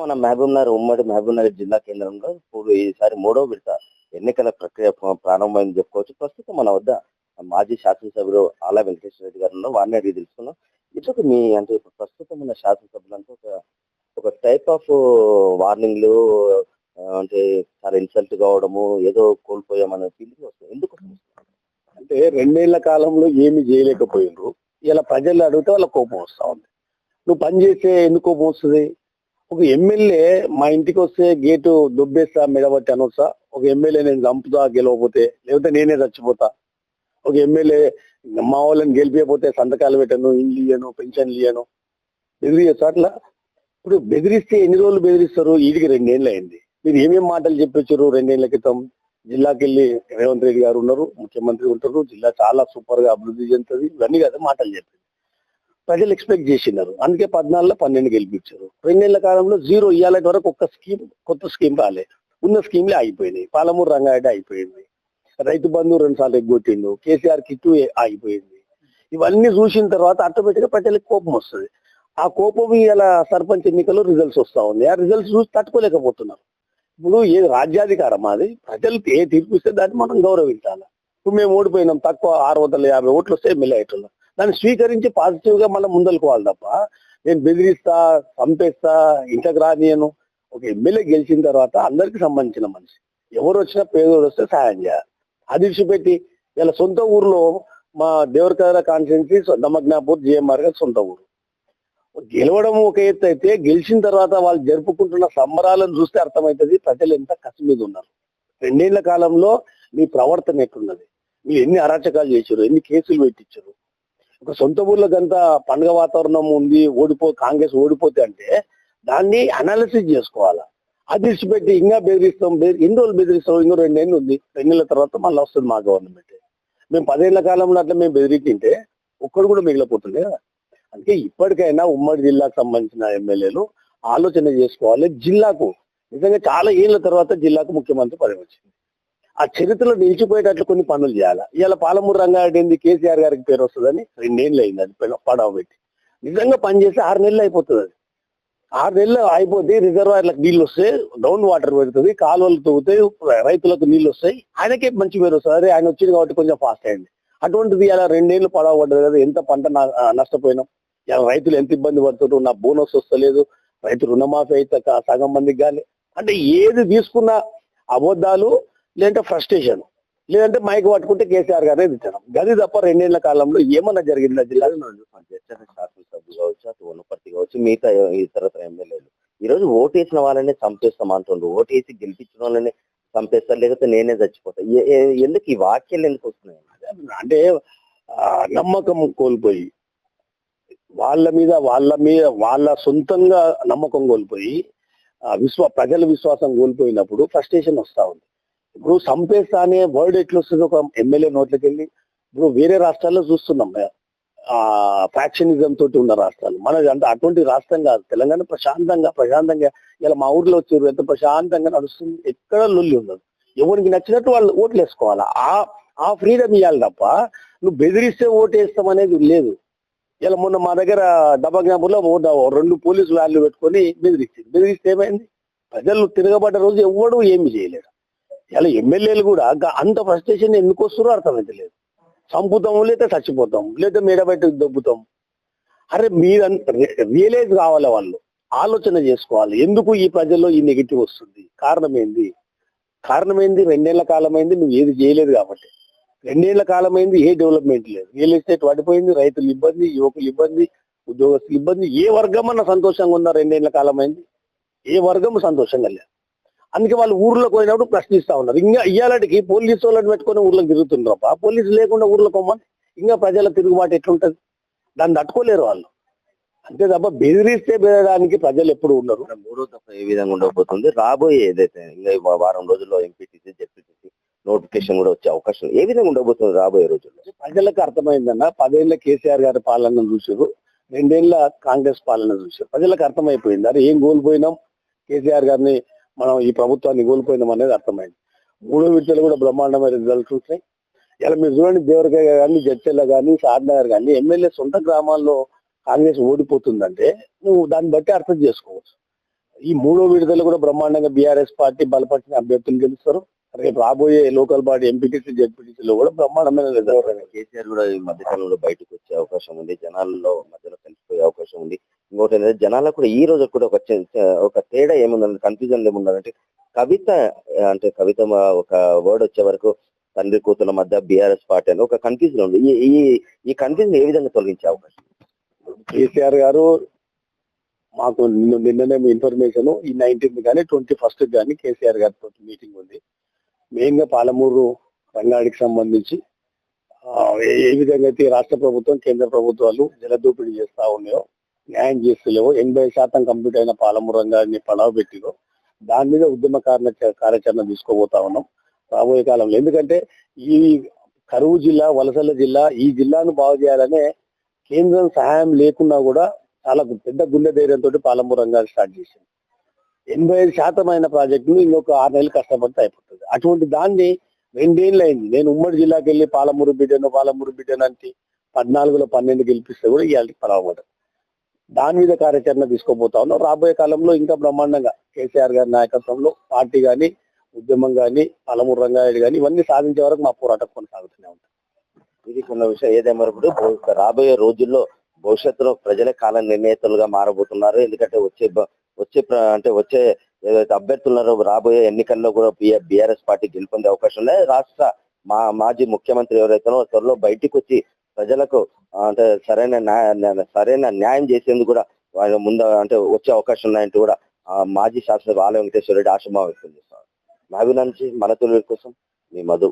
మన మహబూబ్నగర్ ఉమ్మడి మహబూబ్నగర్ జిల్లా కేంద్రంలో ఇప్పుడు ఈసారి మూడో విడత ఎన్నికల ప్రక్రియ ప్రారంభమైంది చెప్పుకోవచ్చు. ప్రస్తుతం మన వద్ద మాజీ శాసనసభ్యులు ఆళ్ల వెంకటేశ్వర రెడ్డి గారు ఉన్నారు. వారిని అడిగి తెలుసుకున్నాం. ఇట్లా మీ అంటే ఇప్పుడు ప్రస్తుతం ఉన్న శాసనసభ్యులంతా ఒక ఒక టైప్ ఆఫ్ వార్నింగ్లు అంటే చాలా ఇన్సల్ట్ కావడము, ఏదో కోల్పోయామనే ఫీలింగ్ వస్తుంది. ఎందుకు వస్తుంది? అంటే 2 ఏళ్ల కాలంలో ఏమి చేయలేకపోయినరు. ఇలా ప్రజలు అడిగితే వాళ్ళ కోపం వస్తా ఉంది. నువ్వు పని చేస్తే ఎందుకు కోపం వస్తుంది? ఒక ఎమ్మెల్యే మా ఇంటికి వస్తే గేటు దుబ్బేస్తా మెడబట్టి అనొచ్చా? ఒక ఎమ్మెల్యే నేను చంపుతా గెలవకపోతే, లేకపోతే నేనే చచ్చిపోతా. ఒక ఎమ్మెల్యే మా వాళ్ళని గెలిపియకపోతే సంతకాలు పెట్టను, ఇండ్లు ఇయ్యను, పెన్షన్లు ఇయ్యను, బెదిరియచ్చు. అట్లా ఇప్పుడు బెదిరిస్తే ఎన్ని రోజులు బెదిరిస్తారు? వీటికి 2 ఏళ్ళు అయింది. మీరు ఏమేమి మాటలు చెప్పొచ్చారు 2 ఏళ్ల క్రితం? జిల్లాకి వెళ్ళి రేవంత్ రెడ్డి గారు ఉన్నారు, ముఖ్యమంత్రి ఉంటారు, జిల్లా చాలా సూపర్ గా అభివృద్ధి చెందుతుంది, ఇవన్నీ కదా మాటలు చెప్పింది. ప్రజలు ఎక్స్పెక్ట్ చేసినారు, అందుకే 14లో 12 గెలిపించారు. 2 ఏళ్ల కాలంలో జీరో. ఇవాళ వరకు ఒక్క స్కీమ్, కొత్త స్కీమ్ రాలే. ఉన్న స్కీమ్లే ఆగిపోయినాయి. పాలమూరు రంగారెడ్డి అయిపోయింది, రైతు బంధు 2 సార్లు ఎగ్గొట్టిండు, కేసీఆర్ కిట్టు ఆగిపోయింది. ఇవన్నీ చూసిన తర్వాత ఆటోమేటిక్ గా ప్రజలకు కోపం వస్తుంది. ఆ కోపం ఇలా సర్పంచ్ ఎన్నికల్లో రిజల్ట్స్ వస్తా ఉంది. ఆ రిజల్ట్స్ చూసి తట్టుకోలేకపోతున్నారు. ఇప్పుడు ఏ రాజ్యాధికారం అది, ప్రజలు ఏ తీర్పు ఇస్తే దాన్ని మనం గౌరవించాలి. ఇప్పుడు మేము ఓడిపోయినాం, తక్కువ 650 ఓట్లు వస్తే ఎమ్మెల్యే అవుతున్నాం, దాన్ని స్వీకరించి పాజిటివ్ గా మనం ముందలుకోవాలి తప్ప నేను బెదిరిస్తా, చంపేస్తా, ఇంట్లోకి రానియను. ఒక ఎమ్మెల్యే గెలిచిన తర్వాత అందరికి సంబంధించిన మనిషి, ఎవరు వచ్చినా పేదోడు వస్తే సాయం చేయాలి. అది విడిచిపెట్టి ఇలా సొంత ఊర్లో మా దేవరకర కాన్స్టిట్యున్సీ దమగ్నాపూర్ జిఎంఆర్ గారి సొంత ఊరు, గెలవడం ఒక ఎత్తు అయితే గెలిచిన తర్వాత వాళ్ళు జరుపుకుంటున్న సంబరాలను చూస్తే అర్థమవుతుంది ప్రజలు ఎంత కసి మీద ఉన్నారు. 2 ఏళ్ల కాలంలో మీ ప్రవర్తన ఎట్లున్నది, మీరు ఎన్ని అరాచకాలు చేశారు, ఎన్ని కేసులు పెట్టించారు. ఒక సొంత ఊర్లోకంతా పండుగ వాతావరణం ఉంది, కాంగ్రెస్ ఓడిపోతే అంటే దాన్ని అనాలిసిస్ చేసుకోవాలా. అది విడిచిపెట్టి ఇంకా బెదిరిస్తాం, ఎన్ని రోజులు బెదిరిస్తాం? ఇంకో 2 ఏళ్ళు ఉంది, 2 ఏళ్ల తర్వాత మళ్ళీ వస్తుంది మా గవర్నమెంట్. మేము 10 ఏళ్ల కాలంలో అట్లా మేము బెదిరింటే ఒక్కడు కూడా మిగిలిపోతుండే కదా. అందుకే ఇప్పటికైనా ఉమ్మడి జిల్లాకు సంబంధించిన ఎమ్మెల్యేలు ఆలోచన చేసుకోవాలి. జిల్లాకు నిజంగా చాలా ఏళ్ల తర్వాత జిల్లాకు ముఖ్యమంత్రి పదవి వచ్చింది. ఆ చరిత్రలో నిలిచిపోయేటట్లు కొన్ని పనులు చేయాలి. ఇవాళ పాలమూరు రంగారెడ్డి ఏంది, కేసీఆర్ గారికి పేరు వస్తుందని 2 ఏళ్ళు అయింది అది పడవ పెట్టి. నిజంగా పనిచేస్తే 6 నెలలు అయిపోతుంది. అది 6 నెలలు అయిపోతే రిజర్వాయర్లకు నీళ్ళు వస్తాయి, గ్రౌండ్ వాటర్ పెడుతుంది, కాలువలు తవ్వుతాయి, రైతులకు నీళ్ళు వస్తాయి, ఆయనకే మంచి పేరు వస్తుంది. అదే ఆయన వచ్చింది కాబట్టి కొంచెం ఫాస్ట్ అయింది. అటువంటిది ఇలా 2 ఏళ్ళు పడవ పడ్డది కదా, ఎంత పంట నష్టపోయినాం. ఇలా రైతులు ఎంత ఇబ్బంది పడుతున్నారు, నా బోనస్ వస్తలేదు, రైతు రుణమాఫీ అయితే సగం మందికి కానీ. అంటే ఏది తీసుకున్న అబద్ధాలు, లేదంటే ఫ్రస్ట్రేషన్, లేదంటే మైక్ పట్టుకుంటే కేసీఆర్ గారే తిట్టడం, గది తప్ప 2 ఏళ్ల కాలంలో ఏమన్నా జరిగిందా జిల్లా? శాసనసభ్యులు కావచ్చు, అటు వనపర్తి కావచ్చు, మిగతా ఇతర ఎమ్మెల్యేలు ఈ రోజు ఓటేసిన వాళ్ళనే చంపేస్తాం అంటుండ్రు. ఓటేసి గెలిపించిన వాళ్ళని చంపేస్తారు, లేకపోతే నేనే చచ్చిపోతా. ఎందుకు ఈ వాక్యాలు ఎందుకు వస్తున్నాయి? అంటే నమ్మకం కోల్పోయి, వాళ్ళ మీద వాళ్ళ సొంతంగా నమ్మకం కోల్పోయి, ప్రజల విశ్వాసం కోల్పోయినప్పుడు ఫ్రస్ట్రేషన్ వస్తా ఉంది. ఇప్పుడు చంపేస్తా అనే వర్డ్ ఎట్లా వస్తుంది ఒక ఎమ్మెల్యే నోట్లకి వెళ్ళి? ఇప్పుడు వేరే రాష్ట్రాల్లో చూస్తున్నాం, ఫ్యాక్షనిజం తోటి ఉన్న రాష్ట్రాలు. మనది అంటే అటువంటి రాష్ట్రం కాదు తెలంగాణ. ప్రశాంతంగా ఇలా మా ఊర్లో వచ్చారు, ఎంత ప్రశాంతంగా నడుస్తుంది, ఎక్కడ లొల్లి ఉండదు. ఎవరికి నచ్చినట్టు వాళ్ళు ఓట్లు వేసుకోవాలా. ఆ ఫ్రీడమ్ ఇవ్వాలి తప్ప నువ్వు బెదిరిస్తే ఓటు వేస్తాం అనేది లేదు. ఇలా మొన్న మా దగ్గర దబగ్నాపూర్లో 2 పోలీసు వ్యాన్లు పెట్టుకొని బెదిరిస్తే ఏమైంది? ప్రజలు తిరగబడ్డ రోజు ఎవడు ఏమి చేయలేడు. ఇలా ఎమ్మెల్యేలు కూడా అంత ఫ్రస్ట్రేషన్ ఎందుకు వస్తారో అర్థమైతే లేదు. చంపుతాము, లేదా చచ్చిపోతాం, లేదా మేడ బయట దొబ్బుతాం. అరే రియలైజ్ కావాలి, వాళ్ళు ఆలోచన చేసుకోవాలి. ఎందుకు ఈ ప్రజల్లో ఈ నెగిటివ్ వస్తుంది? కారణం ఏంది? 2 ఏళ్ల కాలం అయింది, నువ్వు ఏది చేయలేదు కాబట్టి. 2 ఏళ్ల కాలం అయింది, ఏ డెవలప్మెంట్ లేదు. రియల్ ఎస్టేట్ పడిపోయింది, రైతులు ఇబ్బంది, యువకులు ఇబ్బంది, ఉద్యోగస్తులు ఇబ్బంది. ఏ వర్గం అన్న సంతోషంగా ఉన్నా? 2 ఏళ్ల కాలం అయింది, ఏ వర్గం సంతోషంగా లేదు. అందుకే వాళ్ళు ఊర్లోకి పోయినప్పుడు ప్రశ్నిస్తా ఉన్నారు. ఇంకా ఇయ్యాలటికి పోలీసు వాళ్ళని పెట్టుకొని ఊర్లోకి తిరుగుతున్నారు. ఆ పోలీసు లేకుండా ఊర్లోకి పోమని ఇంకా ప్రజల తిరుగుబాటు ఎట్లుంటది? దాన్ని తట్టుకోలేరు వాళ్ళు. అంతే తప్ప బెదిరిస్తే బెదరడానికి ప్రజలు ఎప్పుడు ఉండరు. మూడో దఫా ఏ విధంగా ఉండబోతుంది? రాబోయే ఏదైతే ఇంకా వారం రోజుల్లో ఎంపీటీసీ, జెడ్పీటీసీ నోటిఫికేషన్ కూడా వచ్చే అవకాశం ఏ విధంగా ఉండబోతుంది రాబోయే రోజుల్లో? ప్రజలకు అర్థమైందన్న, 10 ఏళ్ల కేసీఆర్ గారి పాలన చూసారు, 2 ఏళ్ల కాంగ్రెస్ పాలన చూసారు. ప్రజలకు అర్థమైపోయింది, అరే ఏం కోల్పోయినాం, కేసీఆర్ గారిని మనం ఈ ప్రభుత్వాన్ని కోల్పోయినాం అనేది అర్థమైంది. 3వ విడతలు కూడా బ్రహ్మాండమైన రిజల్ట్స్ ఉంటాయి. ఇలా మీరు చూడండి, దేవరకయ్య కానీ, జడ్చెల్ల కానీ, సార్నగర్ కానీ ఎమ్మెల్యే సొంత గ్రామాల్లో కాంగ్రెస్ ఓడిపోతుందంటే నువ్వు దాన్ని బట్టి అర్థం చేసుకోవచ్చు. ఈ మూడో విడతలు కూడా బ్రహ్మాండంగా బీఆర్ఎస్ పార్టీ బలపరిచిన అభ్యర్థులు గెలుస్తారు. రేపు రాబోయే లోకల్ బాడీ ఎంపీటీసీ జెడ్పీటీసీలో కూడా బ్రహ్మాండమైన రిజల్ట్. కేసీఆర్ కూడా ఈ మధ్య కాలంలో బయటకు వచ్చే అవకాశం ఉంది, జనాల్లో మధ్యలో కలిసిపోయే అవకాశం ఉంది. ఇంకోటి ఏంటంటే జనాలకు కూడా ఈ రోజు కూడా ఒక తేడా ఏముందంటే, కన్ఫ్యూజన్ ఏముందంటే, కవిత అంటే కవిత ఒక వర్డ్ వచ్చే వరకు తండ్రి కూతుల మధ్య బీఆర్ఎస్ పార్టీ అని ఒక కన్ఫ్యూజన్ ఉంది. ఈ ఈ ఈ కన్ఫ్యూజన్ ఏ విధంగా తొలగించే అవకాశం? కేసీఆర్ గారు మాకు నిన్ననే ఇన్ఫర్మేషన్ ఈ 19th కానీ 21st కానీ కేసీఆర్ గారితో మీటింగ్ ఉంది. మెయిన్ గా పాలమూరు రంగాడికి సంబంధించి ఏ విధంగా అయితే రాష్ట్ర ప్రభుత్వం కేంద్ర ప్రభుత్వాలు జలదోపిడీ చేస్తా ఉన్నాయో, న్యాయం చేస్తలేవో, 80% కంప్లీట్ అయిన పాలమూరు రంగాన్ని పడవ పెట్టిరో దాని మీద ఉద్యమ కార్యాచరణ తీసుకోబోతా ఉన్నాం రాబోయే కాలంలో. ఎందుకంటే ఈ కరువు జిల్లా, వలసల జిల్లా, ఈ జిల్లాను బాగు చేయాలనే కేంద్రం సహాయం లేకున్నా కూడా చాలా పెద్ద గుండె ధైర్యంతో పాలమూరు రంగాన్ని స్టార్ట్ చేసింది. 85% అయిన ప్రాజెక్టును ఇంకొక 6 నెలలు కష్టపడితే అయిపోతుంది. అటువంటి దాన్ని 2 ఏళ్ళు అయింది. నేను ఉమ్మడి జిల్లాకి వెళ్ళి పాలమూరు బిడ్డను అంటే 14లో 12 గెలిపిస్తే కూడా ఇవాళ పడవబడ్డారు. దాని మీద కార్యాచరణ తీసుకోబోతా ఉన్నాం. రాబోయే కాలంలో ఇంకా బ్రహ్మాండంగా కేసీఆర్ గారి నాయకత్వంలో పార్టీ కానీ, ఉద్యమం కానీ, పాలమూరు రంగారెడ్డి కానీ ఇవన్నీ సాధించే వరకు మా పోరాటం కొనసాగుతూనే ఉంటుంది. ఇది కొన్ని విషయం ఏదేమన్నప్పుడు రాబోయే రోజుల్లో భవిష్యత్తులో ప్రజలే కాల నిర్ణేతలుగా మారబోతున్నారు. ఎందుకంటే వచ్చే ఏదైతే అభ్యర్థులు ఉన్నారో రాబోయే ఎన్నికల్లో కూడా బీఆర్ఎస్ పార్టీ గెలుపొందే అవకాశం ఉన్నాయి. రాష్ట్ర మాజీ ముఖ్యమంత్రి ఎవరైతేనో త్వరలో బయటికి వచ్చి ప్రజలకు అంటే సరైన న్యాయం చేసేందుకు కూడా వాళ్ళ ముందు వచ్చే అవకాశం ఉన్నాయంటూ కూడా మాజీ శాసనసభ్యులు ఆల వెంకటేశ్వర రెడ్డి ఆశాభావం వ్యక్తం చేస్తారు. మహబూబ్ నుంచి మన తొలి కోసం మీ మధు.